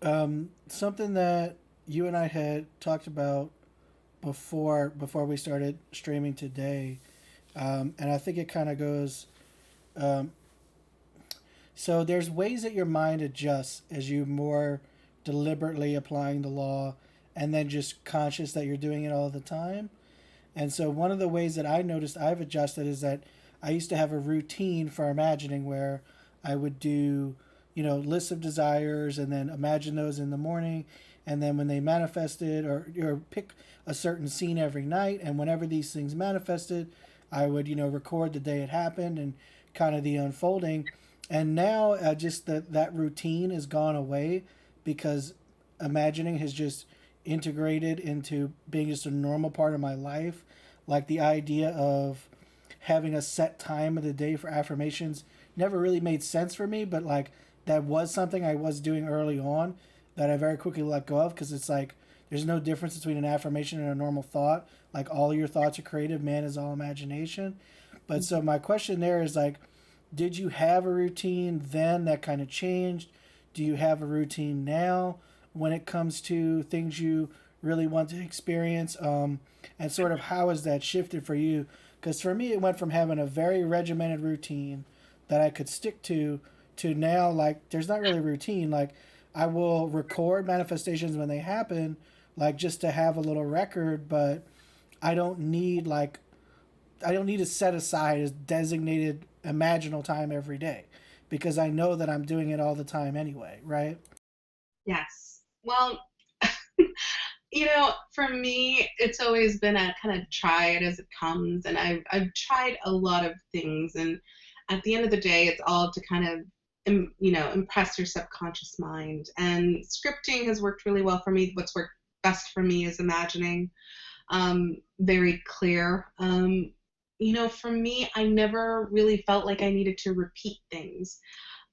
Something that you and I had talked about before we started streaming today, and I think it kind of goes. Um, so there's ways that your mind adjusts as you more deliberately applying the law, and then just conscious that you're doing it all the time. And so one of the ways that I noticed I've adjusted is that I used to have a routine for imagining where I would do, lists of desires and then imagine those in the morning. And then when they manifested or pick a certain scene every night. And whenever these things manifested, I would, record the day it happened and kind of the unfolding. And now just that routine has gone away because imagining has just integrated into being just a normal part of my life. Like the idea of having a set time of the day for affirmations never really made sense for me, but like that was something I was doing early on that I very quickly let go of because it's like there's no difference between an affirmation and a normal thought. Like all your thoughts are creative, man is all imagination. But so my question there is like, did you have a routine then that kind of changed? Do you have a routine now when it comes to things you really want to experience? And sort of how has that shifted for you? Because for me, it went from having a very regimented routine that I could stick to now, like, there's not really a routine. Like, I will record manifestations when they happen, like, just to have a little record, but I don't need, like, I don't need to set aside a designated imaginal time every day because I know that I'm doing it all the time anyway, right? Yes. Well, for me, it's always been a kind of try it as it comes, and I've tried a lot of things, and at the end of the day, it's all to kind of impress your subconscious mind. And scripting has worked really well for me. What's worked best for me is imagining, very clear. For me, I never really felt like I needed to repeat things.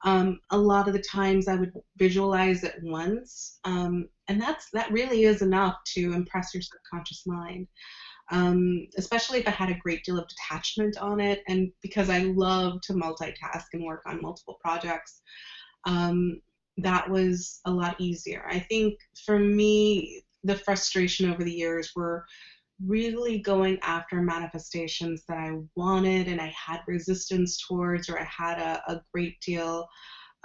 A lot of the times I would visualize it once, and that really is enough to impress your subconscious mind. Especially if I had a great deal of detachment on it, and because I love to multitask and work on multiple projects, um, that was a lot easier. I think for me, the frustration over the years were really going after manifestations that I wanted and I had resistance towards, or I had a great deal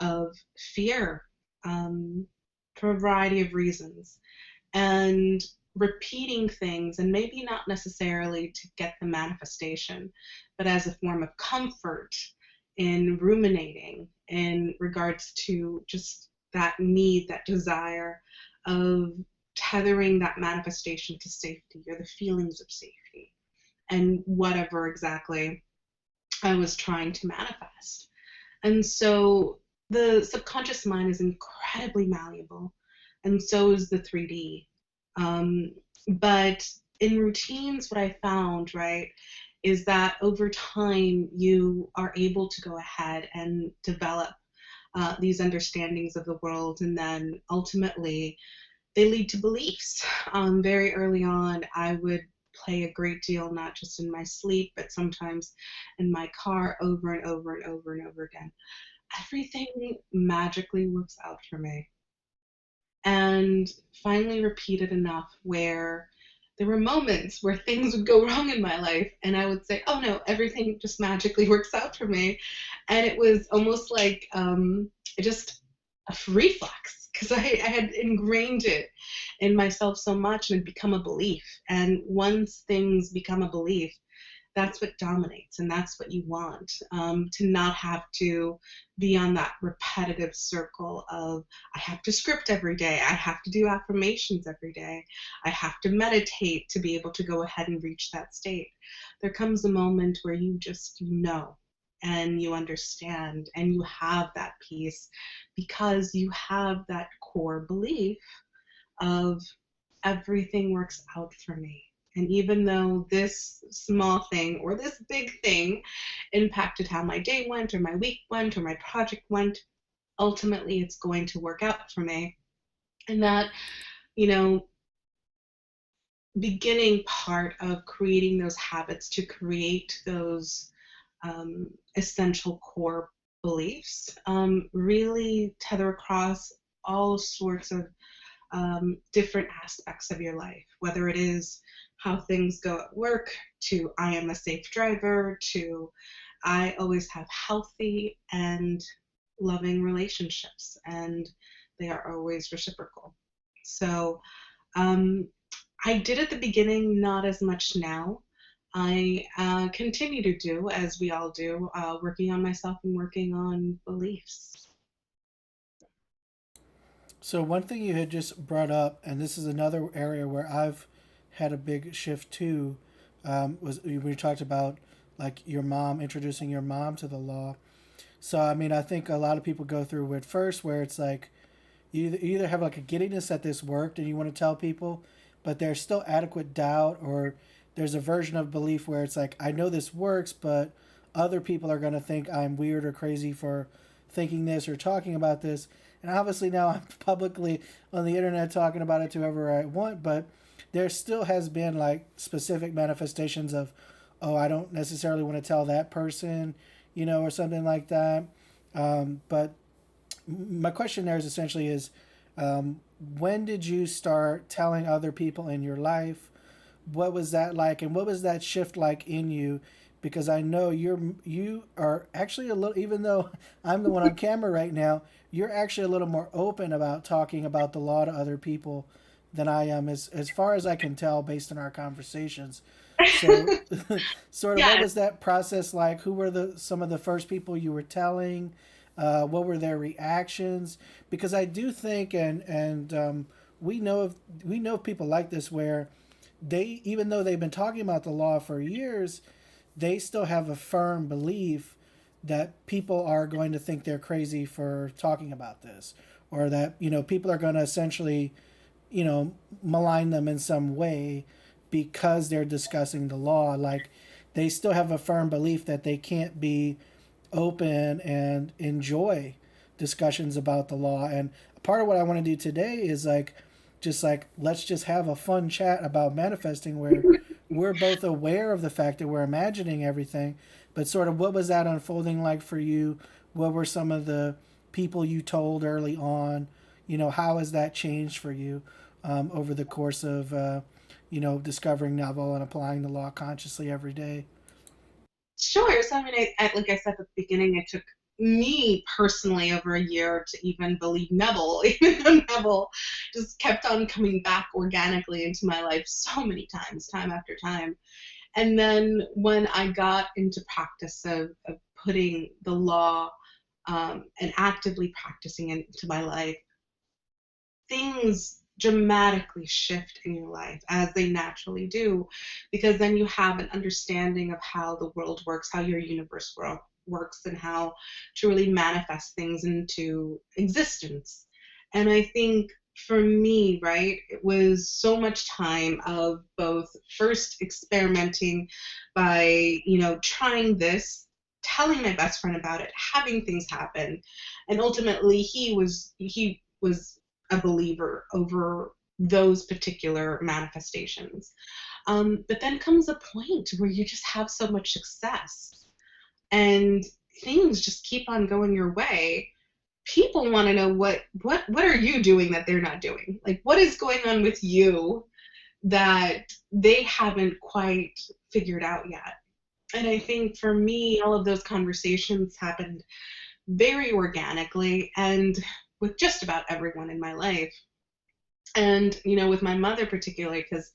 of fear, um, for a variety of reasons. And repeating things, and maybe not necessarily to get the manifestation, but as a form of comfort in ruminating in regards to just that need, that desire of tethering that manifestation to safety or the feelings of safety and whatever exactly I was trying to manifest. And so the subconscious mind is incredibly malleable, and so is the 3D. But in routines, what I found, right, is that over time you are able to go ahead and develop these understandings of the world, and then ultimately they lead to beliefs. Very early on, I would play a great deal, not just in my sleep, but sometimes in my car over and over and over and over again. Everything magically works out for me. And finally repeated enough where there were moments where things would go wrong in my life, and I would say, oh no, everything just magically works out for me. And it was almost like just a reflex because I had ingrained it in myself so much and it become a belief. And once things become a belief, that's what dominates and that's what you want, to not have to be on that repetitive circle of I have to script every day, I have to do affirmations every day, I have to meditate to be able to go ahead and reach that state. There comes a moment where you just know and you understand and you have that peace because you have that core belief of everything works out for me. And even though this small thing or this big thing impacted how my day went, or my week went, or my project went, ultimately it's going to work out for me. And that, you know, beginning part of creating those habits to create those essential core beliefs really tether across all sorts of different aspects of your life, whether it is how things go at work, to I am a safe driver, to I always have healthy and loving relationships, and they are always reciprocal. So um, I did at the beginning, not as much now. I continue to do, as we all do, working on myself and working on beliefs. So one thing you had just brought up, and this is another area where I've had a big shift too, was we talked about like your mom, introducing your mom to the law. So I mean, I think a lot of people go through it first, where it's like you either have like a giddiness that this worked and you want to tell people, but there's still adequate doubt, or there's a version of belief where it's like I know this works, but other people are going to think I'm weird or crazy for thinking this or talking about this. And obviously now I'm publicly on the internet talking about it to whoever I want, but there still has been like specific manifestations of, oh, I don't necessarily want to tell that person, or something like that. But my question there is essentially is, um, when did you start telling other people in your life? What was that like, and what was that shift like in you? Because I know you are actually a little, even though I'm the one on camera right now, you're actually a little more open about talking about the law to other people than I am, as far as I can tell based on our conversations. So, sort of, what Yes. was that process like? Who were the some of the first people you were telling? What were their reactions? Because I do think, and we know of people like this where they, even though they've been talking about the law for years, they still have a firm belief that people are going to think they're crazy for talking about this, or that people are going to essentially malign them in some way because they're discussing the law. Like, they still have a firm belief that they can't be open and enjoy discussions about the law. And part of what I want to do today is like, just like, let's just have a fun chat about manifesting where we're both aware of the fact that we're imagining everything, but sort of what was that unfolding like for you? What were some of the people you told early on? How has that changed for you over the course of, discovering novel and applying the law consciously every day? Sure. So, I mean, like I said at the beginning, it took me personally over a year to even believe Neville, even though Neville just kept on coming back organically into my life so many times, time after time. And then when I got into practice of putting the law and actively practicing it into my life, things dramatically shift in your life as they naturally do, because then you have an understanding of how the world works, how your works, and how to really manifest things into existence. And I think for me, right, it was so much time of both first experimenting by, trying this, telling my best friend about it, having things happen, and ultimately he was a believer over those particular manifestations. But then comes a point where you just have so much success and things just keep on going your way. People want to know what are you doing that they're not doing? Like, what is going on with you that they haven't quite figured out yet? And I think for me, all of those conversations happened very organically and with just about everyone in my life. And, with my mother particularly, because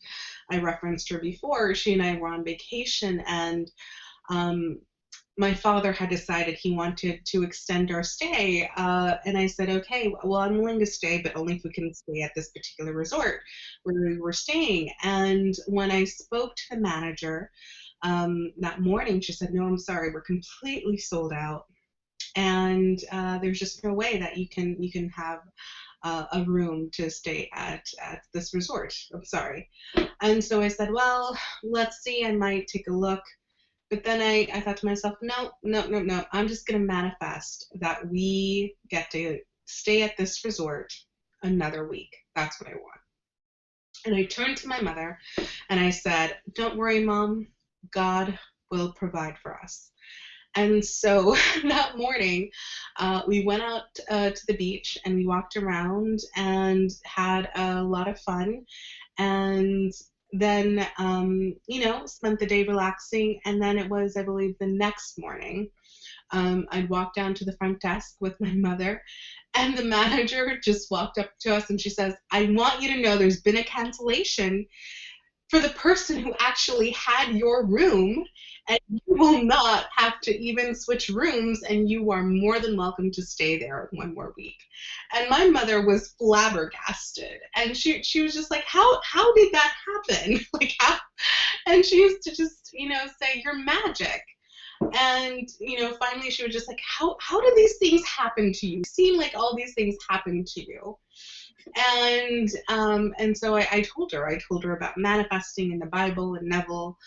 I referenced her before, she and I were on vacation, and um, my father had decided he wanted to extend our stay. And I said, okay, well, I'm willing to stay, but only if we can stay at this particular resort where we were staying. And when I spoke to the manager that morning, she said, no, I'm sorry, we're completely sold out. And there's just no way that you can have a room to stay at this resort. I'm sorry. And so I said, well, let's see. I might take a look. But then I thought to myself, no, no, no, no. I'm just going to manifest that we get to stay at this resort another week. That's what I want. And I turned to my mother and I said, don't worry, Mom. God will provide for us. And so that morning, we went out to the beach and we walked around and had a lot of fun. And then, spent the day relaxing. And then it was, I believe, the next morning. I'd walk down to the front desk with my mother, and the manager just walked up to us and she says, "I want you to know there's been a cancellation for the person who actually had your room, and you will not have to even switch rooms, and you are more than welcome to stay there one more week." And my mother was flabbergasted, and she was just like, how did that happen? Like, how? And she used to just, say, "You're magic." And finally she was just like, how do these things happen to you? It seem like all these things happen to you. And so I told her about manifesting in the Bible and Neville,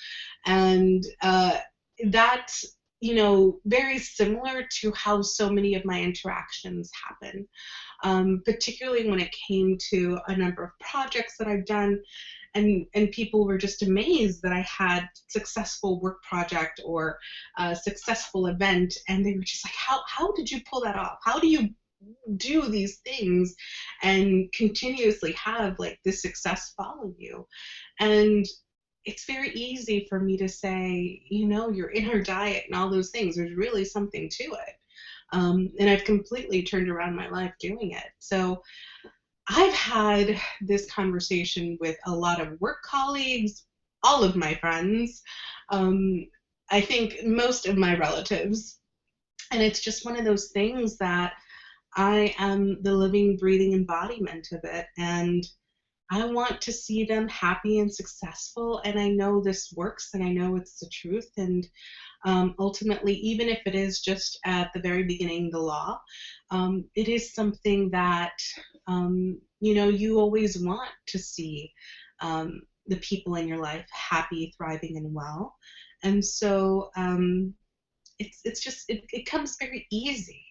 and that, very similar to how so many of my interactions happen, particularly when it came to a number of projects that I've done. And people were just amazed that I had successful work project or a successful event, and they were just like, how did you pull that off? How do you do these things and continuously have like this success follow you? And it's very easy for me to say, your inner diet and all those things, there's really something to it. And I've completely turned around my life doing it. So I've had this conversation with a lot of work colleagues, all of my friends, um, I think most of my relatives. And it's just one of those things that I am the living, breathing embodiment of it. And I want to see them happy and successful. And I know this works, and I know it's the truth. And ultimately, even if it is just at the very beginning, the law, it is something that, you always want to see the people in your life happy, thriving, and well. And so it comes very easy.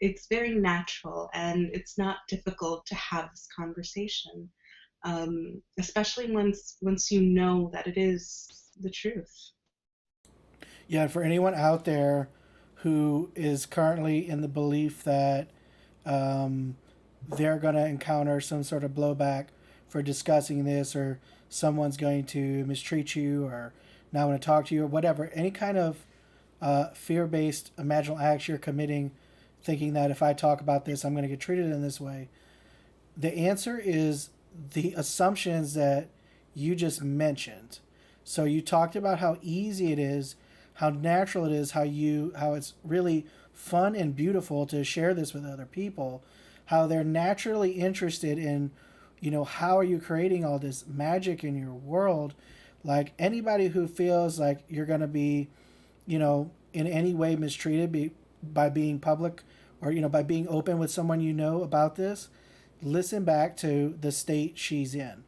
It's very natural, and it's not difficult to have this conversation, especially once you know that it is the truth. Yeah, for anyone out there who is currently in the belief that um, they're going to encounter some sort of blowback for discussing this, or someone's going to mistreat you or not want to talk to you or whatever, any kind of fear based imaginal acts you're committing, thinking that if I talk about this, I'm going to get treated in this way, the answer is the assumptions that you just mentioned. So you talked about how easy it is, how natural it is, how it's really fun and beautiful to share this with other people, how they're naturally interested in, how are you creating all this magic in your world? Like anybody who feels like you're going to be, in any way mistreated by being public, or by being open with someone about this, listen back to the state she's in.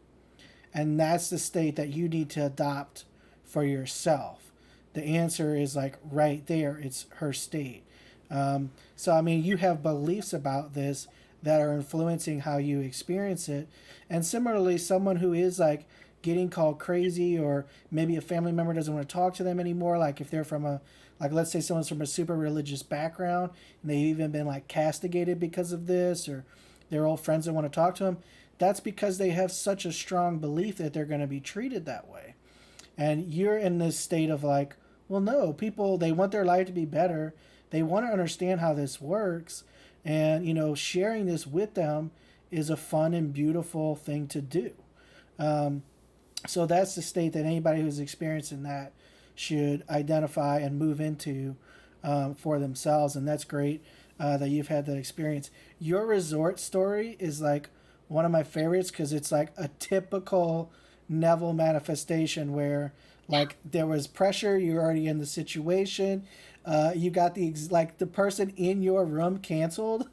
And that's the state that you need to adopt for yourself. The answer is like right there, it's her state. So, I mean, you have beliefs about this that are influencing how you experience it. And similarly, someone who is like getting called crazy, or maybe a family member doesn't want to talk to them anymore, like if they're from like let's say someone's from a super religious background and they've even been like castigated because of this, or their old friends don't want to talk to them, that's because they have such a strong belief that they're going to be treated that way. And you're in this state of like, well, no, people, they want their life to be better. They want to understand how this works. And, sharing this with them is a fun and beautiful thing to do. Um, so that's the state that anybody who's experiencing that should identify and move into for themselves. And that's great that you've had that experience. Your resort story is like one of my favorites because it's like a typical Neville manifestation where like there was pressure, you're already in the situation, you got like the person in your room canceled.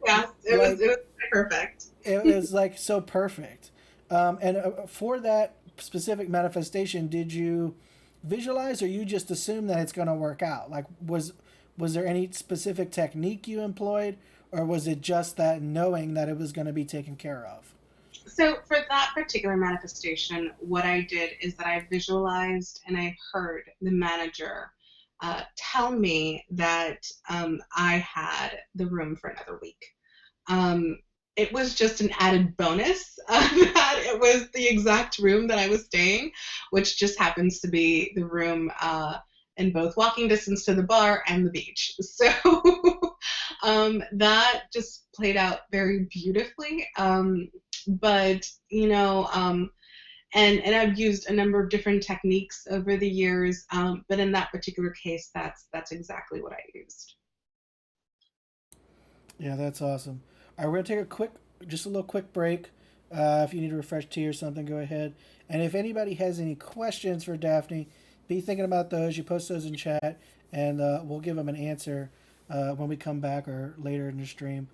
Yeah, Like it was perfect. it was like so perfect. And for that specific manifestation, did you visualize, or you just assume that it's going to work out? Like, was there any specific technique you employed, or was it just that knowing that it was going to be taken care of? So for that particular manifestation, what I did is that I visualized and I heard the manager tell me that I had the room for another week. Um, it was just an added bonus that it was the exact room that I was staying, which just happens to be the room in both walking distance to the bar and the beach. So that just played out very beautifully. But and I've used a number of different techniques over the years, but in that particular case, that's exactly what I used. Yeah, that's awesome. All right, we're gonna take just a little quick break. If you need a refresh tea or something, go ahead. And if anybody has any questions for Daphne, be thinking about those. You post those in chat, and we'll give them an answer when we come back or later in the stream.